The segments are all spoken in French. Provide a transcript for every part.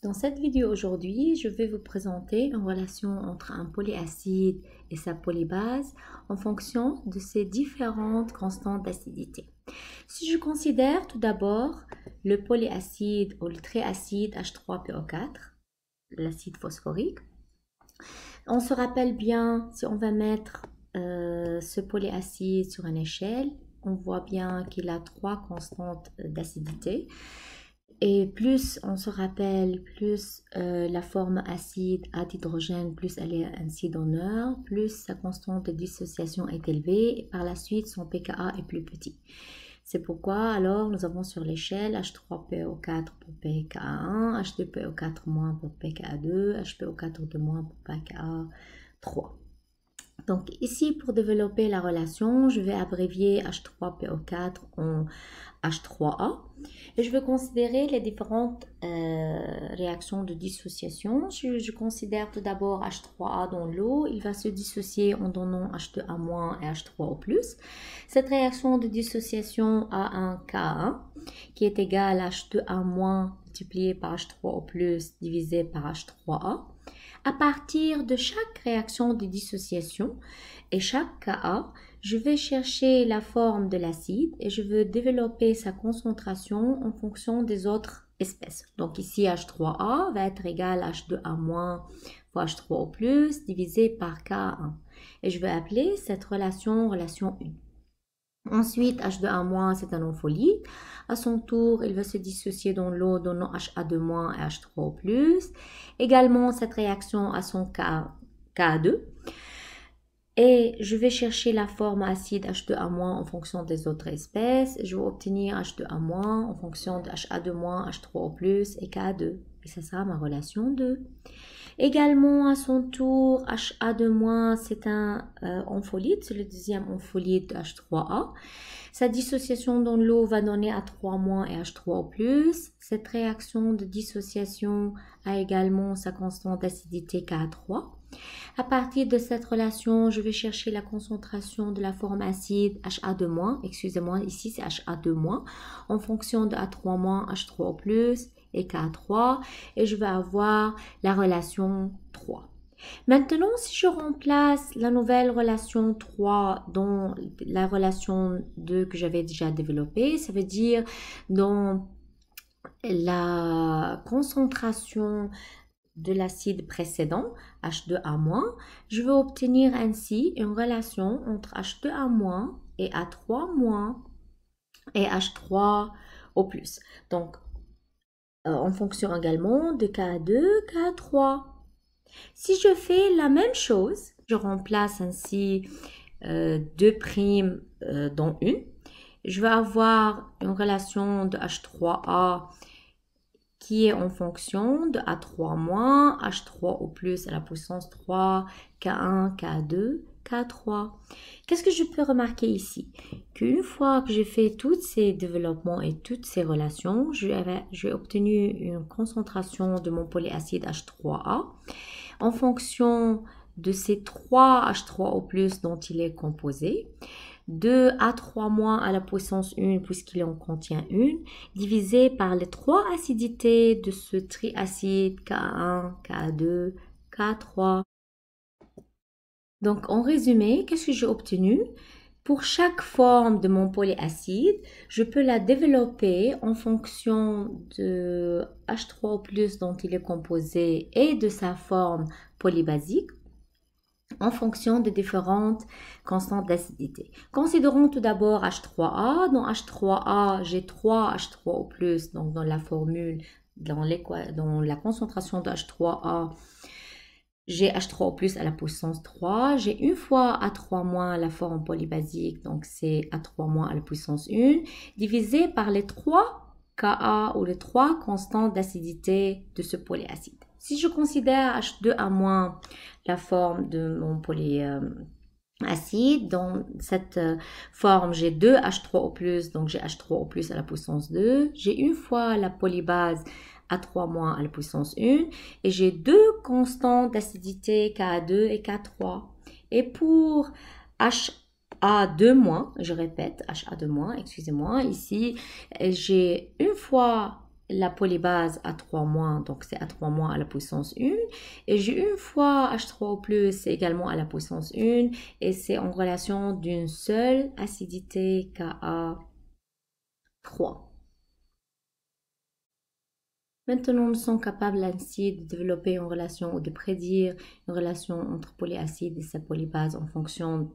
Dans cette vidéo aujourd'hui, je vais vous présenter une relation entre un polyacide et sa polybase en fonction de ses différentes constantes d'acidité. Si je considère tout d'abord le polyacide ou le triacide H3PO4, l'acide phosphorique, on se rappelle bien, si on va mettre ce polyacide sur une échelle, on voit bien qu'il a trois constantes d'acidité. Et plus on se rappelle, plus la forme acide à d'hydrogène, plus elle est ainsi d'honneur, plus sa constante de dissociation est élevée et par la suite son pKa est plus petit. C'est pourquoi alors nous avons sur l'échelle H3PO4 pour pKa1, H2PO4- pour pKa2, HPO4- pour pKa3. Donc ici, pour développer la relation, je vais abrévier H3PO4 en H3A et je vais considérer les différentes réactions de dissociation. Je considère tout d'abord H3A dans l'eau, il va se dissocier en donnant H2A- et H3O+. Cette réaction de dissociation a un Ka1 qui est égal à H2A- multiplié par H3O+, divisé par H3A. À partir de chaque réaction de dissociation et chaque Ka, je vais chercher la forme de l'acide et je veux développer sa concentration en fonction des autres espèces. Donc ici H3A va être égal à H2A- fois H3O+, divisé par Ka1. Et je vais appeler cette relation 1. Ensuite, H2A- c'est un ampholyte. À son tour, il va se dissocier dans l'eau, donnant HA2- et H3O+. Également, cette réaction a son Ka2. Et je vais chercher la forme acide H2A- en fonction des autres espèces. Je vais obtenir H2A- en fonction de HA2-, H3O+, et Ka2. Et ça sera ma relation 2. Également, à son tour, HA2-, c'est un ampholyte, c'est le deuxième ampholyte de H3A. Sa dissociation dans l'eau va donner A3- et H3O+. Cette réaction de dissociation a également sa constante d'acidité Ka3. À partir de cette relation, je vais chercher la concentration de la forme acide HA2-, excusez-moi, ici c'est HA2-, en fonction de A3-, H3O+, et K3, et je vais avoir la relation 3. Maintenant, si je remplace la nouvelle relation 3 dans la relation 2 que j'avais déjà développée, ça veut dire dans la concentration de l'acide précédent, H2A-, je vais obtenir ainsi une relation entre H2A- et A3- et H3O+. Donc, en fonction également de K2, K3. Si je fais la même chose, je remplace ainsi 2' dans une, je vais avoir une relation de H3A qui est en fonction de A3-, H3O+, à la puissance 3, K1, K2, K3. Qu'est-ce que je peux remarquer ici? Qu'une fois que j'ai fait tous ces développements et toutes ces relations, j'ai obtenu une concentration de mon polyacide H3A en fonction de ces 3 H3O+, dont il est composé, de A3- à la puissance 1, puisqu'il en contient une, divisé par les 3 acidités de ce triacide K1, K2, K3. Donc, en résumé, qu'est-ce que j'ai obtenu? Pour chaque forme de mon polyacide, je peux la développer en fonction de H3O+, dont il est composé et de sa forme polybasique en fonction de différentes constantes d'acidité. Considérons tout d'abord H3A. Dans H3A, j'ai 3 H3O+, donc dans la formule, dans la concentration de H3A, j'ai H3O+ à la puissance 3. J'ai une fois A3- la forme polybasique, donc c'est A3- à la puissance 1, divisé par les 3 Ka ou les 3 constantes d'acidité de ce polyacide. Si je considère H2A- la forme de mon polyacide, dans cette forme, j'ai 2 H3O+, donc j'ai H3O+ à la puissance 2. J'ai une fois la polybase A3- à la puissance 1 et j'ai 2 constantes d'acidité Ka2 et K3. Et pour HA2-, je répète, HA2-, excusez-moi, ici j'ai une fois la polybase à 3-, donc c'est à 3- à la puissance 1. Et j'ai une fois H3O+, c'est également à la puissance 1. Et c'est en relation d'une seule acidité Ka3. Maintenant, nous sommes capables ainsi de développer une relation ou de prédire une relation entre polyacide et sa polybase en fonction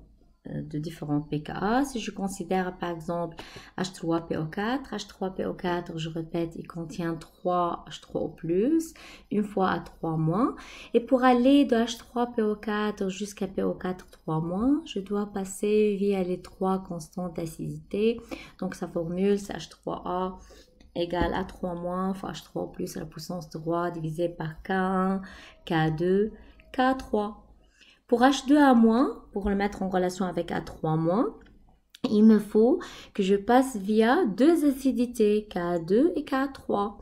de différents pKa. Si je considère par exemple H3PO4, H3PO4, je répète, il contient 3 H3O+, une fois à 3-. Et pour aller de H3PO4 jusqu'à PO4 3-, je dois passer via les 3 constantes d'acidité. Donc sa formule, c'est H3A égale à 3- fois H3 à la puissance 3 divisé par K1, K2, K3. Pour H2A-, pour le mettre en relation avec A3-, il me faut que je passe via deux acidités, K2 et K3.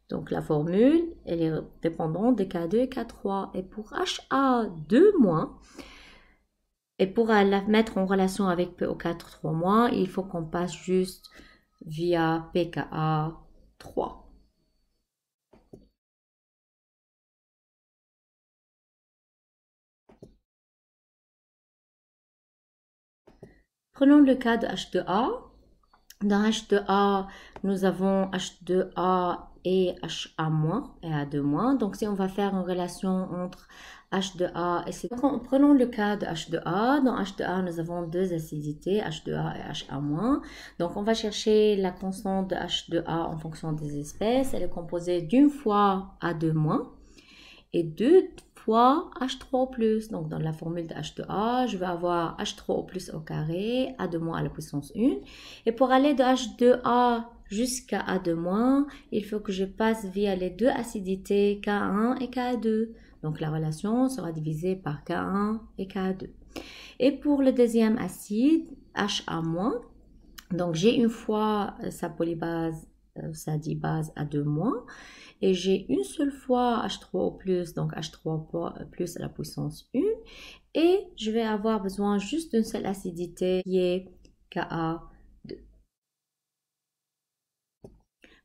Donc la formule, elle est dépendante de K2 et K3. Et pour HA2-, et pour la mettre en relation avec PO4 3-, il faut qu'on passe juste via pKa 3. Prenons le cas de H2A. Dans H2A, nous avons H2A et HA- et A2-. Donc, si on va faire une relation entre H2A et C. Donc, prenons le cas de H2A. Dans H2A, nous avons deux acidités, H2A et HA-. Donc, on va chercher la constante de H2A en fonction des espèces. Elle est composée d'une fois A2- et deux fois H3O+. Donc, dans la formule de H2A, je vais avoir H3O+ au carré, A2- à la puissance 1. Et pour aller de H2A jusqu'à A2-, il faut que je passe via les deux acidités K1 et K2. Donc, la relation sera divisée par K1 et K2. Et pour le deuxième acide, HA-, donc j'ai une fois sa polybase, sa dibase A2-, et j'ai une seule fois H3O+, donc H3+ à la puissance 1, et je vais avoir besoin juste d'une seule acidité qui est Ka2.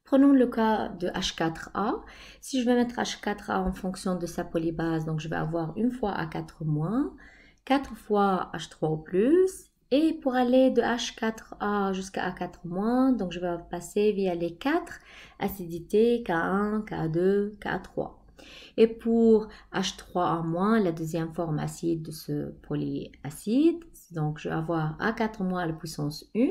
Prenons le cas de H4A. Si je vais mettre H4A en fonction de sa polybase, donc je vais avoir une fois A4-, 4 fois H3O+, et pour aller de H4A jusqu'à A4-, donc je vais passer via les 4 acidités K1, K2, K3. Et pour H3A-, la deuxième forme acide de ce polyacide, donc je vais avoir A4- à la puissance 1,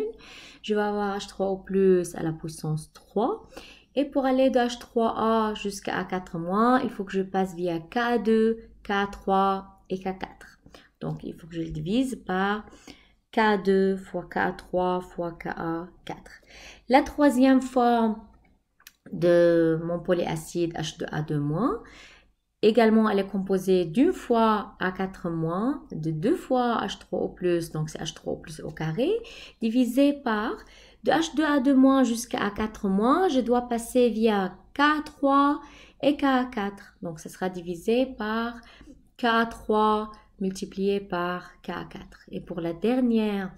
je vais avoir H3O+ à la puissance 3. Et pour aller de H3A jusqu'à A4-, il faut que je passe via K2, K3 et K4. Donc il faut que je le divise par K2 fois K3 fois Ka4. La troisième forme de mon polyacide H2A2-, également, elle est composée d'une fois A4-, de deux fois H3O+, donc c'est H3O+ au carré, divisé par de H2A2- jusqu'à A4-, je dois passer via K3 et K4. Donc, ce sera divisé par K3 multiplié par K4. Et pour la dernière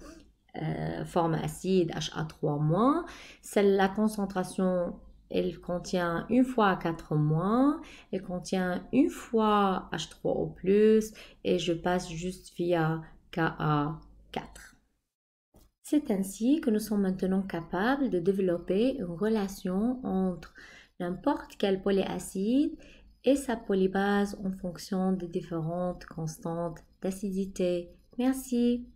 forme acide HA3-, c'est la concentration, elle contient une fois 4-, elle contient une fois H3O+, et je passe juste via Ka4. C'est ainsi que nous sommes maintenant capables de développer une relation entre n'importe quel polyacide et sa polybase en fonction des différentes constantes d'acidité. Merci.